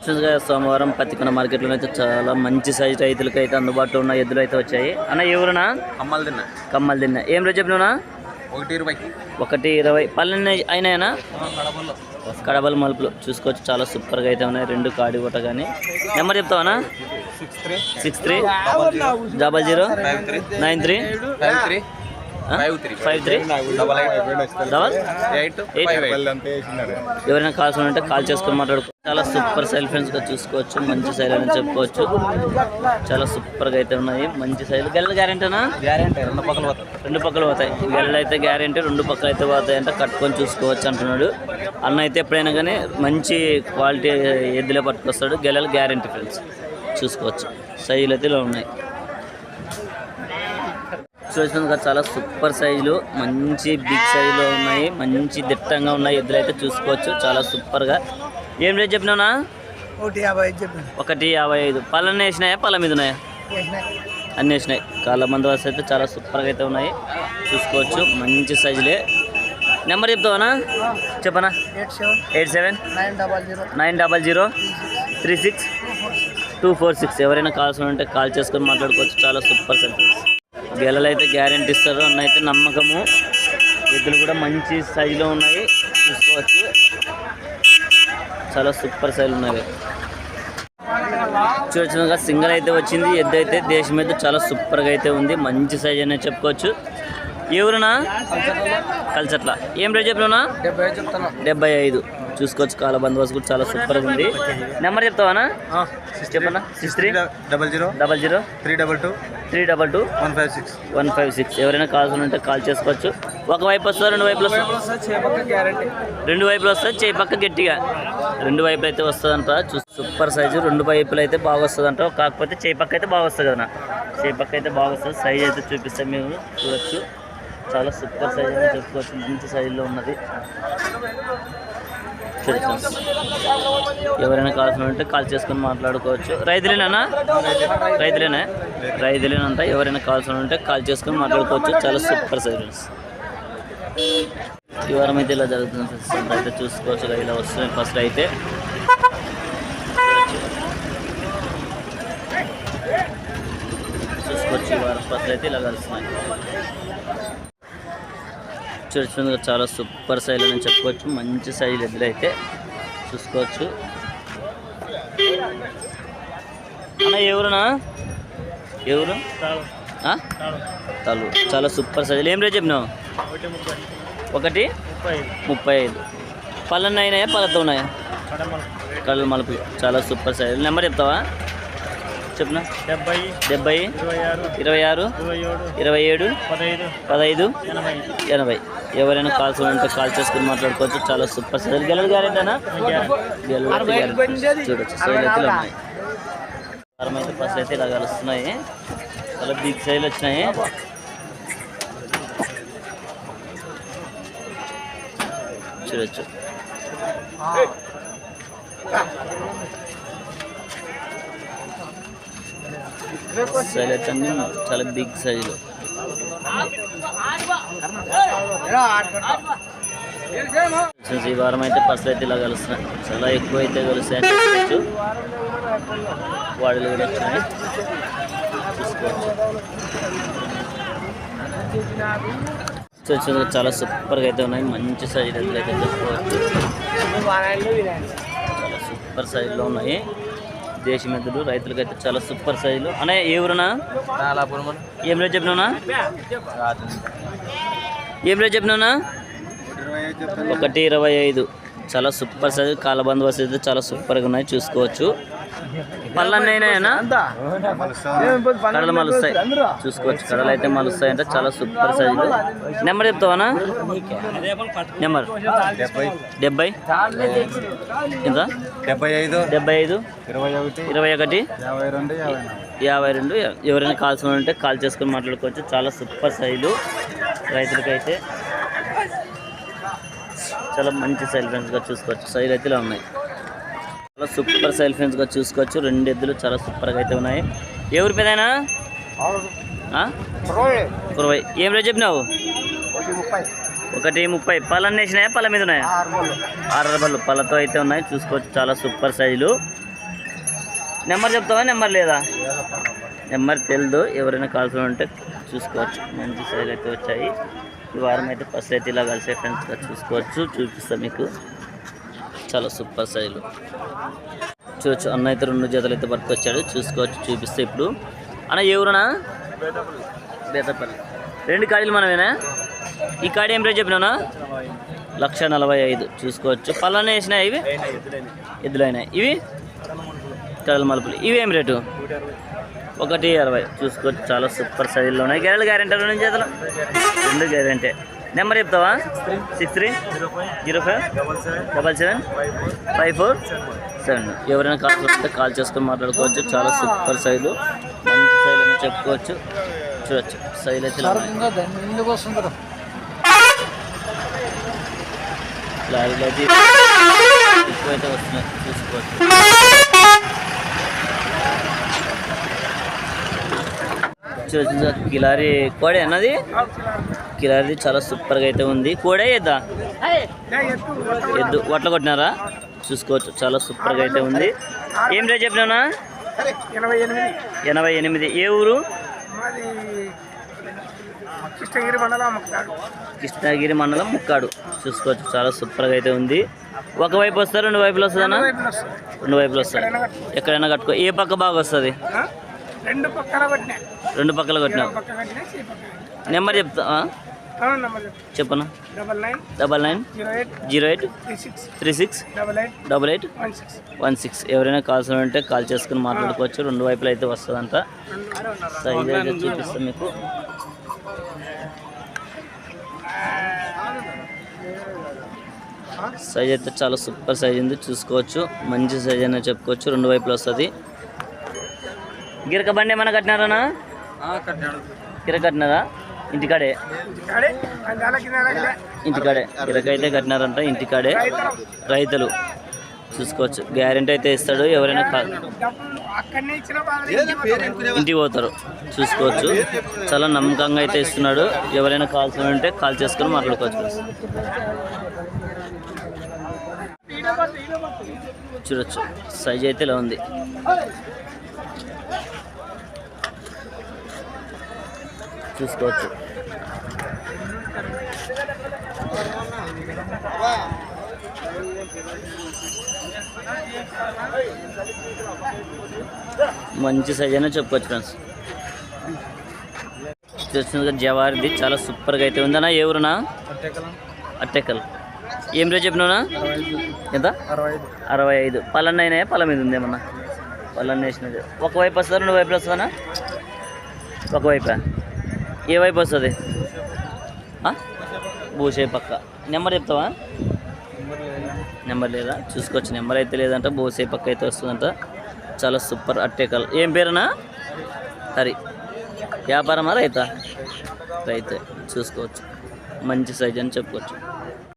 చూడొచ్చుగా సోమవారం పత్తికొండ మార్కెట్లో అయితే చాలా మంచి సైజు రైతులకి అయితే అందుబాటులో ఉన్న ఎద్దులు అయితే వచ్చాయి. అన్న ఎవరునా? కమ్మలు తిన్నా. ఏం రేటు చెప్పినా? 120. పల్లె అయినాయనా? కడబల మలుపులు చూసుకోవచ్చు, చాలా సూపర్గా అయితే ఉన్నాయి. 2 కాడి కొట్ట కానీ. నెంబర్ చెప్తావనా? 63009393 ఎవరైనా కాల్స్ ఉంటే కాల్ చేసుకుని మాట్లాడుకో. చాలా సూపర్ సైల్ ఫ్రెండ్స్గా చూసుకోవచ్చు, మంచి సైల్ అని చెప్పుకోవచ్చు. చాలా సూపర్గా అయితే ఉన్నాయి, మంచి సైల్. గెల్ల గ్యారెంటీనా? గ్యారెంటీ 2 పక్కలు పోతాయి. గెల్లలు అయితే గ్యారెంటీ, 2 పక్కలు అయితే పోతాయి అంటే కట్టుకొని చూసుకోవచ్చు అంటున్నాడు అన్న. అయితే ఎప్పుడైనా కానీ మంచి క్వాలిటీ ఎద్దులే పట్టుకొస్తాడు. గెల్లలు గ్యారెంటీ ఫ్రెండ్స్, చూసుకోవచ్చు. సైజులు అయితే ఇలా ఉన్నాయి. చూసినందుకు చాలా సూపర్ సైజులు, మంచి బిగ్ సైజులో ఉన్నాయి, మంచి దిట్టంగా ఉన్నాయి ఎద్దులు అయితే చూసుకోవచ్చు, చాలా సూపర్గా. ఏం రేట్ చెప్పినావునా? 155. పళ్ళన్నీ వేసినాయా? పళ్ళ మీద ఉన్నాయా? అన్నీ వేసినాయి. కాళ్ళ బందోబస్తు అయితే చాలా సూపర్గా అయితే ఉన్నాయి, చూసుకోవచ్చు. మంచి సైజులే. నెంబర్ చెప్తావనా? చెప్పనా? 8790362446. ఎవరైనా కాల్స్ ఉంటే కాల్ చేసుకొని మాట్లాడుకోవచ్చు, చాలా సూపర్ సైజ్. గెలలు అయితే గ్యారెంటీ ఇస్తారు అన్న, అయితే నమ్మకము. ఎద్దులు కూడా మంచి సైజులో ఉన్నాయి, చూసుకోవచ్చు. చాలా సూపర్ సైజులు ఉన్నాయి. చూడొచ్చుగా సింగల్ అయితే వచ్చింది. ఎద్దు అయితే దేశం మీద చాలా సూపర్గా అయితే ఉంది, మంచి సైజ్ అనేది చెప్పుకోవచ్చు. ఎవరునా? కల్చట్ల. ఏం రేట్ చెప్పినా? 75. చూసుకోవచ్చు. కాల బందోబస్తు కూడా చాలా సూపర్గా ఉంది. నెంబర్ చెప్తావానా? చెప్పన్నా. 6300322156. ఎవరైనా కాల్స్ ఉంటే కాల్ చేసుకోవచ్చు. ఒకవైపు వస్తారు, 2 వైపులు వస్తారు. 2 వైపులు వస్తుంది. చేయి పక్క గట్టిగా 2 వైపులు అయితే వస్తుందంట. సూపర్ సైజు, 2 వైపులు అయితే బాగా వస్తుందంట. కాకపోతే చేయి పక్క అయితే బాగా వస్తుంది కదా. చేయి పక్క అయితే బాగా వస్తుంది. సైజ్ అయితే చూపిస్తాం, మీరు చూడొచ్చు. చాలా సూపర్ సైజ్ అని చెప్పుకోవచ్చు, మంచి సైజులో ఉన్నది. ఎవరైనా కావాల్సిన ఉంటే కాల్ చేసుకొని మాట్లాడుకోవచ్చు. రైతులేనా? రైతులేనంట. ఎవరైనా కావాల్సిన ఉంటే కాల్ చేసుకొని మాట్లాడుకోవచ్చు, చాలా సూపర్ సైజ్. ఈ వారం అయితే ఇలా జరుగుతుంది ఫ్రెండ్స్. అయితే చూసుకోవచ్చు, ఇలా వస్తున్నాయి. ఫస్ట్ అయితే చూసుకోవచ్చు, ఈ వారం ఫస్ట్ అయితే ఇలా కలుస్తున్నాయి. చూడొచ్చు, చాలా సూపర్ సైజ్ అని చెప్పుకోవచ్చు, మంచి సైజు ఎద్దులు అయితే చూసుకోవచ్చు. అన్న ఎవరునా? ఎవరు? తలు. చాలా సూపర్ సైజులు. ఏం రేట్ చెప్పినావు? 135. పళ్ళన్నీ అయినాయా? పళ్ళతో ఉన్నాయా? కళ్ళు మలుపు. చాలా సూపర్ సైజులు. నెంబర్ చెప్తావా? చెప్పనా? 70 26 27 15 80. ఎవరైనా కాల్స్ ఉంటే కాల్ చేసుకుని మాట్లాడుకోవచ్చు, చాలా సూపర్ సైజులు. గెలలు గ్యారెంటీనా? చూడొచ్చు, సైజులు అయితే ఉన్నాయి. వారం అయితే ఫస్ట్ అయితే ఇలా కలుస్తున్నాయి, చాలా బిగ్ సైజులు వచ్చినాయి. చూడొచ్చు. సైజులు అయితే అన్ని చాలా బిగ్ సైజులు. ఈ వారం అయితే ఫస్ట్ అయితే ఇలా కలుస్తున్నాయి, చాలా ఎక్కువ అయితే కలుస్తాయి అని చెప్పచ్చు. వాడిలు కూడా వచ్చినాయి, చూసుకోవచ్చు. చాలా సూపర్గా అయితే ఉన్నాయి, మంచి సైజులు అయితే చెప్పుకోవచ్చు. చాలా సూపర్ సైజులో ఉన్నాయి దేశం ఎద్దులు. రైతులకైతే చాలా సూపర్ సైజులు. అనే ఎవరునా? ఏం రేట్ చెప్పినా? 125. చాలా సూపర్ సైజు. కాల బందోబస్తు అయితే చాలా సూపర్గా ఉన్నాయి, చూసుకోవచ్చు. పళ్ళన్నీ అయినాయనా? కడలు మలుస్తాయి, చూసుకోవచ్చు. కడలు అయితే మలుస్తాయి అంటే చాలా సూపర్ సైజులు. నెంబర్ చెప్తావానా? నెంబర్ 70 ఎంత? 75 21 52. ఎవరైనా కాల్స్ ఉంటే కాల్ చేసుకొని మాట్లాడుకోవచ్చు, చాలా సూపర్ సైజులు. రైతులకైతే చాలా మంచి సైల్ ఫ్రెండ్స్గా చూసుకోవచ్చు. సైజులు అయితే ఇలా ఉన్నాయి, చాలా సూపర్ సైల్ ఫ్రెండ్స్గా చూసుకోవచ్చు. 2 ఎద్దులు చాలా సూపర్గా అయితే ఉన్నాయి. ఎవరి పేదైనా? 20. ఏం రేట్ చెప్పినావు? 130. పళ్ళన్నీ వేసినాయా? పళ్ళ మీద ఉన్నాయా? 6 పళ్ళు పళ్ళతో అయితే ఉన్నాయి, చూసుకోవచ్చు. చాలా సూపర్ సైజులు. నెంబర్ చెప్తావా? నెంబర్ లేదా? నెంబర్ తెలియదు, ఎవరైనా కావాల్సి ఉంటే చూసుకోవచ్చు. మంచి సైజు అయితే వచ్చాయి. ఈ వారం అయితే ఫస్ట్ అయితే ఇలా కలిసే ఫ్రెండ్స్గా చూసుకోవచ్చు. చూపిస్తాను మీకు, చాలా సూపర్ సైజులు చూడొచ్చు. అన్న అయితే 2 జతలు అయితే పట్టుకొచ్చాడు, చూసుకోవచ్చు. చూపిస్తే ఇప్పుడు అన్న ఎవరునా? బేతపల్లి. 2 కాడీలు మనమేనా? ఈ కాడి ఏం రేట్ చెప్పినా? 1,45,000 చూసుకోవచ్చు. పళ్ళనే వేసినాయి ఇవి, ఎద్దులైనాయి ఇవి, కడల మలుపులు. ఇవి ఏం రేటు? 1,60,000 చూసుకోవచ్చు. చాలా సూపర్ సైజుల్లో ఉన్నాయి. గెరలు గ్యారెంటీ 2 జతలు, 2 గ్యారెంటీ. నెంబర్ చెప్తావా? 6305775471. ఎవరైనా కాల్ వస్తే కాల్ చేసుకొని మాట్లాడుకోవచ్చు. చాలా సూపర్ సైజు, మంచి సైజు అని చెప్పుకోవచ్చు. చూడొచ్చు సైజు అయితే లారీలు అయితే ఎక్కువైతే వస్తున్నాయి, చూసుకోవచ్చు. చూసి కిలారి కోడే అన్నది, కిలారి చాలా సూపర్గా అయితే ఉంది. కోడే ఎద్దా? ఎద్దు వట్ల కొట్టినారా? చూసుకోవచ్చు. చాలా సూపర్గా అయితే ఉంది. ఏం రేట్ చెప్పినా? 88. ఏ ఊరు? కృష్ణగిరి మండలం ముక్కాడు. చూసుకోవచ్చు. చాలా సూపర్గా అయితే ఉంది. ఒకవైపు వస్తారు, 2 వైపులు వస్తుందన్నా? 2 వైపులు వస్తాయి. ఎక్కడైనా కట్టుకో. ఏ పక్క బాగా వస్తుంది? 2 పక్కల కొట్టినా. నెంబర్ చెప్తా చెప్పనా? 990836888816. ఎవరైనా కాల్స్ ఉంటే కాల్ చేసుకుని మాట్లాడుకోవచ్చు. 2 వైపులు అయితే వస్తుందంట. సైజ్ అయితే చూపిస్తాం మీకు. సైజ్ అయితే చాలా సూపర్ సైజ్ ఉంది, చూసుకోవచ్చు. మంచి సైజ్ అయినా చెప్పుకోవచ్చు. 2 వైపులు వస్తుంది. గిరక బండి ఏమైనా కట్టినారా? గిరక కట్టినారా? ఇంటికాడే గిరక అయితే కట్టినారంట, ఇంటికాడే. రైతులు చూసుకోవచ్చు. గ్యారెంటీ అయితే ఇస్తాడు. ఎవరైనా ఇంటికి పోతారు, చూసుకోవచ్చు. చాలా నమ్మకంగా అయితే ఇస్తున్నాడు. ఎవరైనా కాల్స్ ఉంటే కాల్ చేసుకొని మాట్లాడుకోవచ్చు. చూడొచ్చు సైజ్ అయితే ఇలా ఉంది. చూసుకోవచ్చు. మంచి సైజ్ అయినా చెప్పుకోవచ్చు ఫ్రెండ్స్. చూస్తుంది జవారిది, చాలా సూపర్గా అయితే ఉందన్నా. ఏ ఊరునా? అట్టెక్కల్. ఏం రేట్ చెప్పినా? ఎంత? 65. పళ్ళన్న అయినాయా? పళ్ళ మీద ఉంది ఏమన్నా? పళ్ళన్న వేసినది. ఒకవైపు వస్తుందా? 2 వైపులు వస్తుందా? ఒకవైపా? ఏ వైపు వస్తుంది? భూషే పక్క. నెంబర్ చెప్తావా? నెంబర్ లేదా? చూసుకోవచ్చు. నెంబర్ అయితే లేదంట, భూసే పక్క అయితే వస్తుందంట. చాలా సూపర్ అట్టేకల్. ఏం పేరునా? హరి. వ్యాపారమా రైతా? రైతే. చూసుకోవచ్చు. మంచి సైజ్ అని చెప్పుకోవచ్చు.